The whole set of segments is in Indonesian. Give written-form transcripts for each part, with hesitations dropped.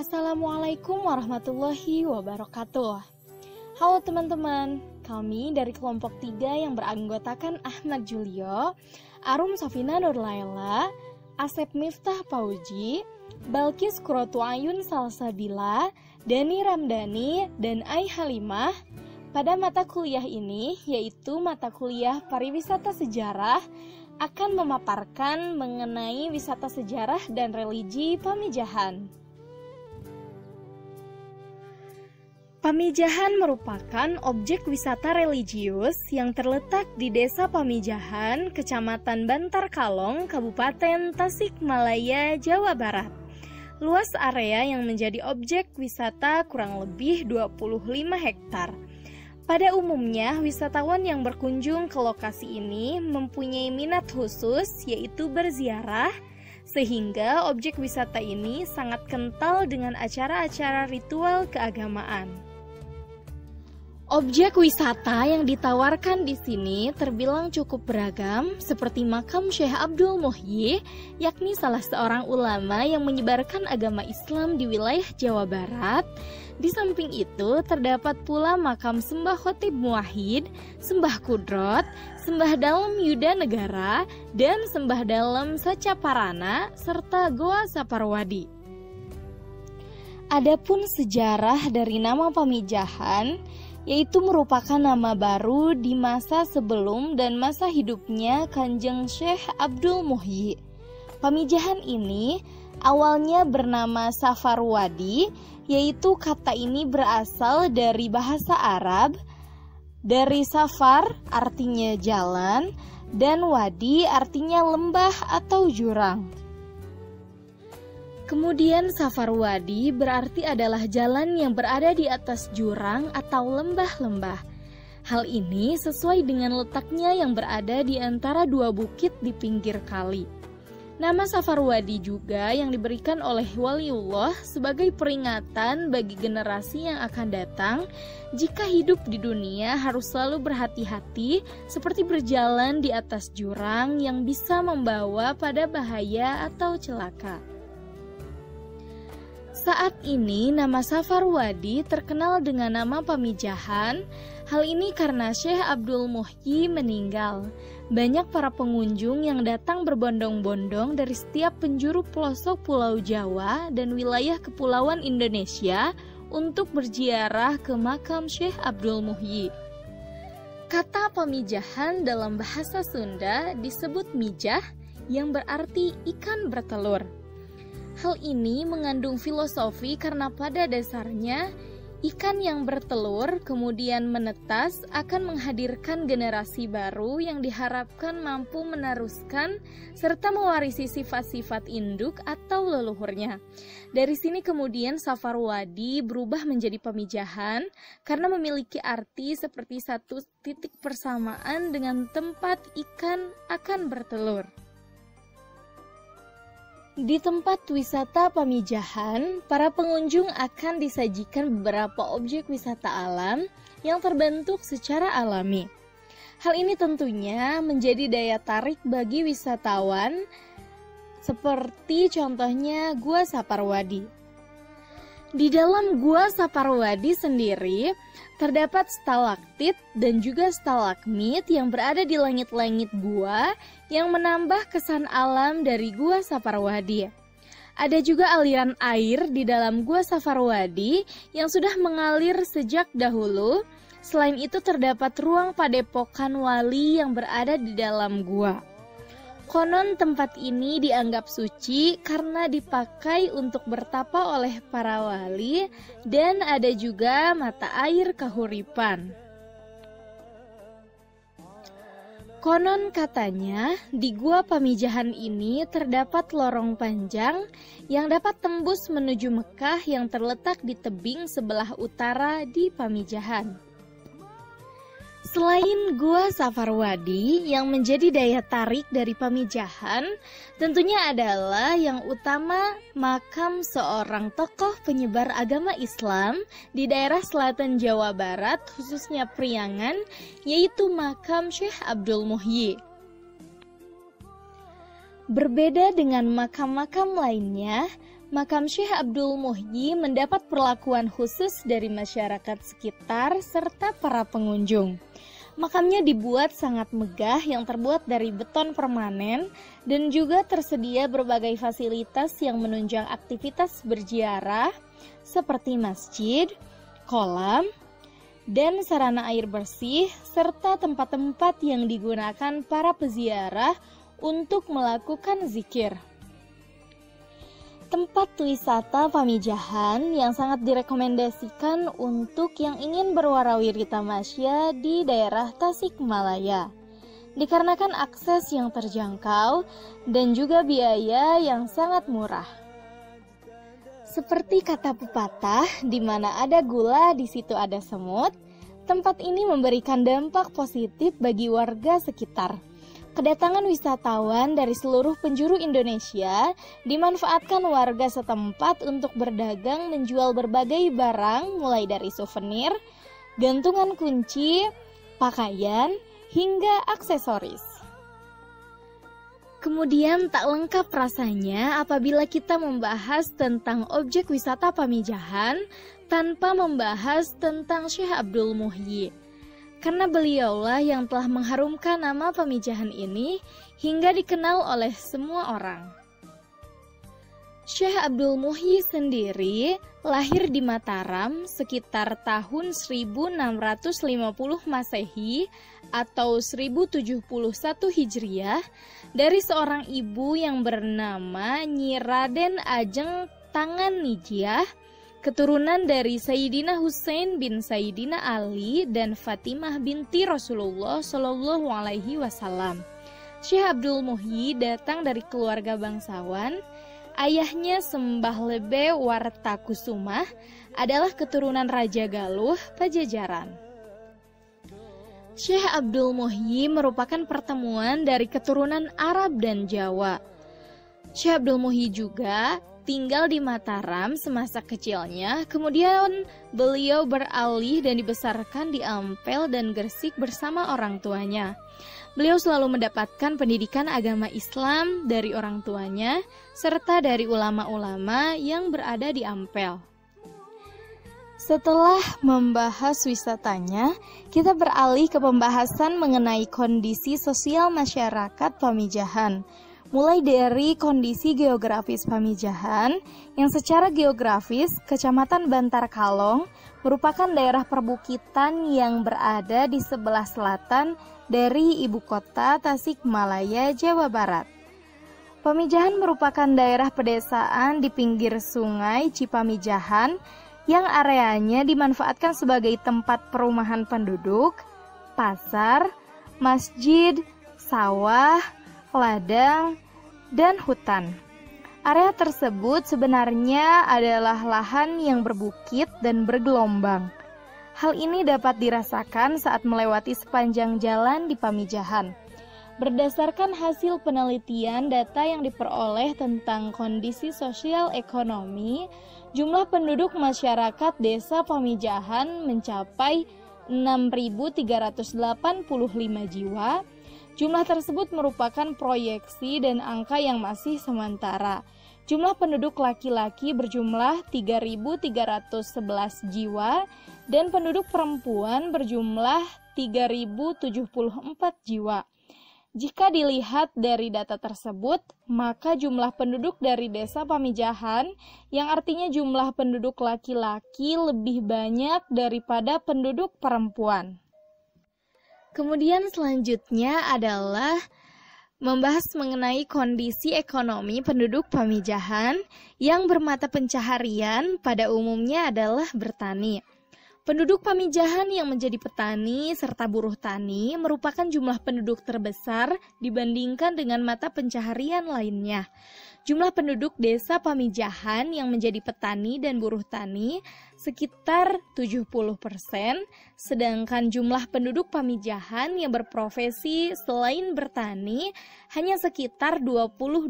Assalamualaikum warahmatullahi wabarakatuh. Halo teman-teman, kami dari kelompok 3 yang beranggotakan Ahmad Julio, Arum Safina Nurlaila, Asep Miftah Pauji, Balkis Kurotu Ayun Salsabila, Dani Ramdhani, dan Ai Halimah pada mata kuliah ini, yaitu mata kuliah Pariwisata Sejarah, akan memaparkan mengenai wisata sejarah dan religi Pamijahan. Pamijahan merupakan objek wisata religius yang terletak di Desa Pamijahan, Kecamatan Bantar Kalong, Kabupaten Tasikmalaya, Jawa Barat. Luas area yang menjadi objek wisata kurang lebih 25 hektar. Pada umumnya, wisatawan yang berkunjung ke lokasi ini mempunyai minat khusus, yaitu berziarah, sehingga objek wisata ini sangat kental dengan acara-acara ritual keagamaan. Objek wisata yang ditawarkan di sini terbilang cukup beragam, seperti makam Syekh Abdul Muhyi, yakni salah seorang ulama yang menyebarkan agama Islam di wilayah Jawa Barat. Di samping itu terdapat pula makam Sembah Khotib Muwahhid, Sembah Kudrot, Sembah Dalem Yuda Negara, dan Sembah Dalem Sacaparana, serta Goa Saparwadi. Adapun sejarah dari nama Pamijahan, yaitu merupakan nama baru di masa sebelum dan masa hidupnya Kanjeng Syekh Abdul Muhyi. Pamijahan ini awalnya bernama Safarwadi, yaitu kata ini berasal dari bahasa Arab, dari safar artinya jalan, dan wadi artinya lembah atau jurang. Kemudian Safarwadi berarti adalah jalan yang berada di atas jurang atau lembah-lembah. Hal ini sesuai dengan letaknya yang berada di antara dua bukit di pinggir kali. Nama Safarwadi juga yang diberikan oleh Waliullah sebagai peringatan bagi generasi yang akan datang jika hidup di dunia harus selalu berhati-hati seperti berjalan di atas jurang yang bisa membawa pada bahaya atau celaka. Saat ini nama Safarwadi terkenal dengan nama Pamijahan. Hal ini karena Syekh Abdul Muhyi meninggal. Banyak para pengunjung yang datang berbondong-bondong dari setiap penjuru pelosok Pulau Jawa dan wilayah kepulauan Indonesia untuk berziarah ke makam Syekh Abdul Muhyi. Kata Pamijahan dalam bahasa Sunda disebut mijah yang berarti ikan bertelur. Hal ini mengandung filosofi karena pada dasarnya ikan yang bertelur kemudian menetas akan menghadirkan generasi baru yang diharapkan mampu meneruskan serta mewarisi sifat-sifat induk atau leluhurnya. Dari sini kemudian Safarwadi berubah menjadi Pamijahan karena memiliki arti seperti satu titik persamaan dengan tempat ikan akan bertelur. Di tempat wisata Pamijahan, para pengunjung akan disajikan beberapa objek wisata alam yang terbentuk secara alami. Hal ini tentunya menjadi daya tarik bagi wisatawan, seperti contohnya Gua Saparwadi. Di dalam Gua Saparwadi sendiri, terdapat stalaktit dan juga stalagmit yang berada di langit-langit gua yang menambah kesan alam dari Gua Saparwadi. Ada juga aliran air di dalam Gua Safarwadi yang sudah mengalir sejak dahulu. Selain itu terdapat ruang padepokan wali yang berada di dalam gua. Konon tempat ini dianggap suci karena dipakai untuk bertapa oleh para wali dan ada juga mata air kahuripan. Konon katanya di Gua Pamijahan ini terdapat lorong panjang yang dapat tembus menuju Mekah yang terletak di tebing sebelah utara di Pamijahan. Selain Gua Safarwadi yang menjadi daya tarik dari Pamijahan, tentunya adalah yang utama makam seorang tokoh penyebar agama Islam di daerah selatan Jawa Barat, khususnya Priangan, yaitu makam Syekh Abdul Muhyi. Berbeda dengan makam-makam lainnya, makam Syekh Abdul Muhyi mendapat perlakuan khusus dari masyarakat sekitar serta para pengunjung. Makamnya dibuat sangat megah yang terbuat dari beton permanen dan juga tersedia berbagai fasilitas yang menunjang aktivitas berziarah seperti masjid, kolam, dan sarana air bersih serta tempat-tempat yang digunakan para peziarah untuk melakukan zikir. Tempat wisata Pamijahan yang sangat direkomendasikan untuk yang ingin berwarawiri tamasya di daerah Tasikmalaya. Dikarenakan akses yang terjangkau dan juga biaya yang sangat murah. Seperti kata pepatah, di mana ada gula, di situ ada semut, tempat ini memberikan dampak positif bagi warga sekitar. Kedatangan wisatawan dari seluruh penjuru Indonesia dimanfaatkan warga setempat untuk berdagang menjual berbagai barang mulai dari souvenir, gantungan kunci, pakaian, hingga aksesoris. Kemudian tak lengkap rasanya apabila kita membahas tentang objek wisata Pamijahan tanpa membahas tentang Syekh Abdul Muhyi. Karena beliaulah yang telah mengharumkan nama Pamijahan ini hingga dikenal oleh semua orang. Syekh Abdul Muhyi sendiri lahir di Mataram sekitar tahun 1650 Masehi atau 1071 Hijriah dari seorang ibu yang bernama Nyi Raden Ajeng Tangan Nijiah, keturunan dari Sayyidina Husain bin Sayyidina Ali dan Fatimah binti Rasulullah Shallallahu Alaihi Wasallam. Syekh Abdul Muhyi datang dari keluarga bangsawan. Ayahnya Sembah Lebe Wartakusumah adalah keturunan Raja Galuh Pajajaran. Syekh Abdul Muhyi merupakan pertemuan dari keturunan Arab dan Jawa. Syekh Abdul Muhyi juga tinggal di Mataram semasa kecilnya, kemudian beliau beralih dan dibesarkan di Ampel dan Gresik bersama orang tuanya. Beliau selalu mendapatkan pendidikan agama Islam dari orang tuanya, serta dari ulama-ulama yang berada di Ampel. Setelah membahas wisatanya, kita beralih ke pembahasan mengenai kondisi sosial masyarakat Pamijahan. Mulai dari kondisi geografis Pamijahan, yang secara geografis Kecamatan Bantar Kalong merupakan daerah perbukitan yang berada di sebelah selatan dari ibu kota Tasikmalaya, Jawa Barat. Pamijahan merupakan daerah pedesaan di pinggir sungai Cipamijahan yang areanya dimanfaatkan sebagai tempat perumahan penduduk, pasar, masjid, sawah, ladang, dan hutan. Area tersebut sebenarnya adalah lahan yang berbukit dan bergelombang. Hal ini dapat dirasakan saat melewati sepanjang jalan di Pamijahan. Berdasarkan hasil penelitian data yang diperoleh tentang kondisi sosial ekonomi, jumlah penduduk masyarakat desa Pamijahan mencapai 6.385 jiwa. Jumlah tersebut merupakan proyeksi dan angka yang masih sementara. Jumlah penduduk laki-laki berjumlah 3.311 jiwa dan penduduk perempuan berjumlah 3.074 jiwa. Jika dilihat dari data tersebut, maka jumlah penduduk dari desa Pamijahan, yang artinya jumlah penduduk laki-laki lebih banyak daripada penduduk perempuan. Kemudian selanjutnya adalah membahas mengenai kondisi ekonomi penduduk Pamijahan yang bermata pencaharian pada umumnya adalah bertani. Penduduk Pamijahan yang menjadi petani serta buruh tani merupakan jumlah penduduk terbesar dibandingkan dengan mata pencaharian lainnya. Jumlah penduduk desa Pamijahan yang menjadi petani dan buruh tani sekitar 70%, sedangkan jumlah penduduk Pamijahan yang berprofesi selain bertani hanya sekitar 22%.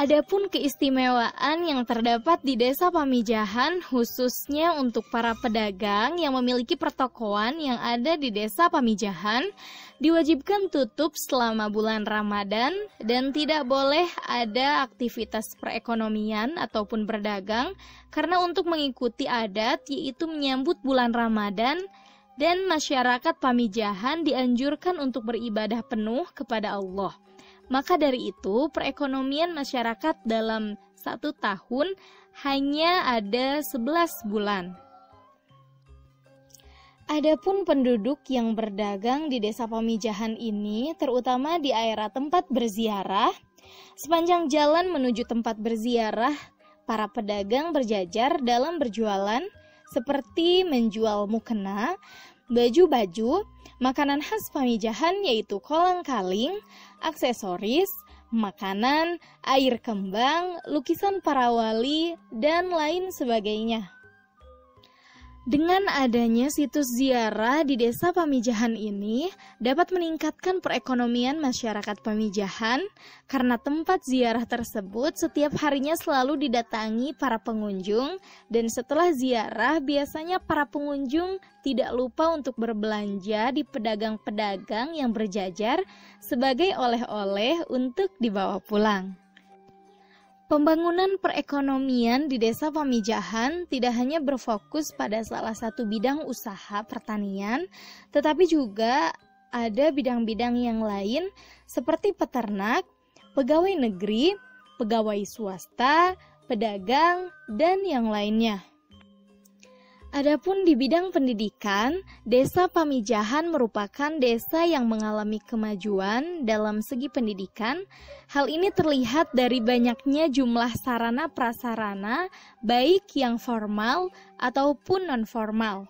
Adapun keistimewaan yang terdapat di Desa Pamijahan khususnya untuk para pedagang yang memiliki pertokoan yang ada di Desa Pamijahan diwajibkan tutup selama bulan Ramadan dan tidak boleh ada aktivitas perekonomian ataupun berdagang karena untuk mengikuti adat yaitu menyambut bulan Ramadan dan masyarakat Pamijahan dianjurkan untuk beribadah penuh kepada Allah. Maka dari itu, perekonomian masyarakat dalam 1 tahun hanya ada 11 bulan. Adapun penduduk yang berdagang di Desa Pamijahan ini, terutama di area tempat berziarah, sepanjang jalan menuju tempat berziarah, para pedagang berjajar dalam berjualan, seperti menjual mukena, baju-baju, makanan khas Pamijahan yaitu kolang-kaling, aksesoris, makanan, air kembang, lukisan para wali, dan lain sebagainya. Dengan adanya situs ziarah di Desa Pamijahan ini dapat meningkatkan perekonomian masyarakat Pamijahan karena tempat ziarah tersebut setiap harinya selalu didatangi para pengunjung dan setelah ziarah biasanya para pengunjung tidak lupa untuk berbelanja di pedagang-pedagang yang berjajar sebagai oleh-oleh untuk dibawa pulang. Pembangunan perekonomian di Desa Pamijahan tidak hanya berfokus pada salah satu bidang usaha pertanian, tetapi juga ada bidang-bidang yang lain seperti peternak, pegawai negeri, pegawai swasta, pedagang, dan yang lainnya. Adapun di bidang pendidikan, Desa Pamijahan merupakan desa yang mengalami kemajuan dalam segi pendidikan. Hal ini terlihat dari banyaknya jumlah sarana prasarana, baik yang formal ataupun non-formal.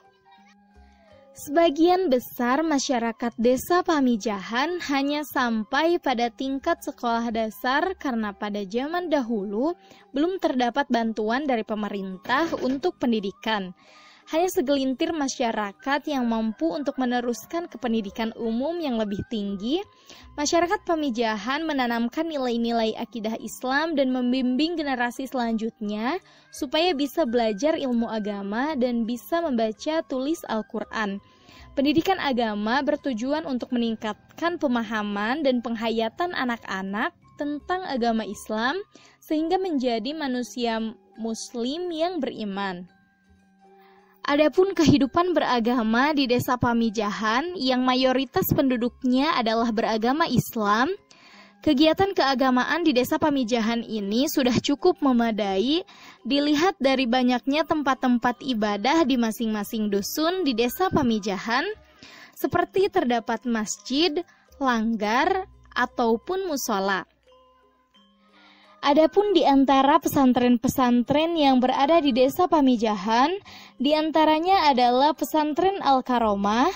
Sebagian besar masyarakat Desa Pamijahan hanya sampai pada tingkat sekolah dasar karena pada zaman dahulu belum terdapat bantuan dari pemerintah untuk pendidikan. Hanya segelintir masyarakat yang mampu untuk meneruskan ke pendidikan umum yang lebih tinggi. Masyarakat Pamijahan menanamkan nilai-nilai akidah Islam dan membimbing generasi selanjutnya supaya bisa belajar ilmu agama dan bisa membaca tulis Al-Quran. Pendidikan agama bertujuan untuk meningkatkan pemahaman dan penghayatan anak-anak tentang agama Islam sehingga menjadi manusia muslim yang beriman. Adapun kehidupan beragama di Desa Pamijahan yang mayoritas penduduknya adalah beragama Islam, kegiatan keagamaan di Desa Pamijahan ini sudah cukup memadai dilihat dari banyaknya tempat-tempat ibadah di masing-masing dusun di Desa Pamijahan, seperti terdapat masjid, langgar, ataupun musola. Adapun di antara pesantren-pesantren yang berada di Desa Pamijahan, di antaranya adalah Pesantren Al-Karomah,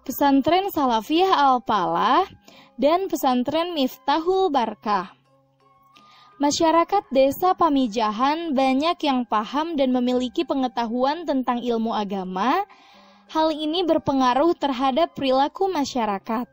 Pesantren Salafiyah Al-Falah, dan Pesantren Miftahul Barkah. Masyarakat Desa Pamijahan banyak yang paham dan memiliki pengetahuan tentang ilmu agama. Hal ini berpengaruh terhadap perilaku masyarakat.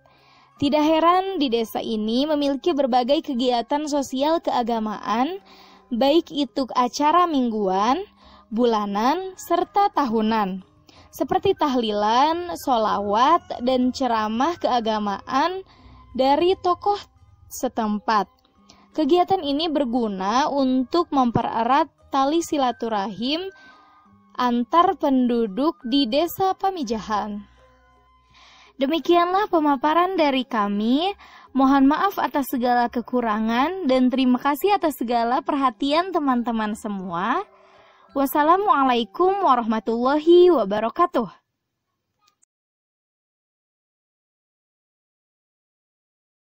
Tidak heran di desa ini memiliki berbagai kegiatan sosial keagamaan, baik itu acara mingguan, bulanan, serta tahunan, seperti tahlilan, sholawat, dan ceramah keagamaan dari tokoh setempat. Kegiatan ini berguna untuk mempererat tali silaturahim antar penduduk di Desa Pamijahan. Demikianlah pemaparan dari kami. Mohon maaf atas segala kekurangan dan terima kasih atas segala perhatian teman-teman semua. Wassalamualaikum warahmatullahi wabarakatuh.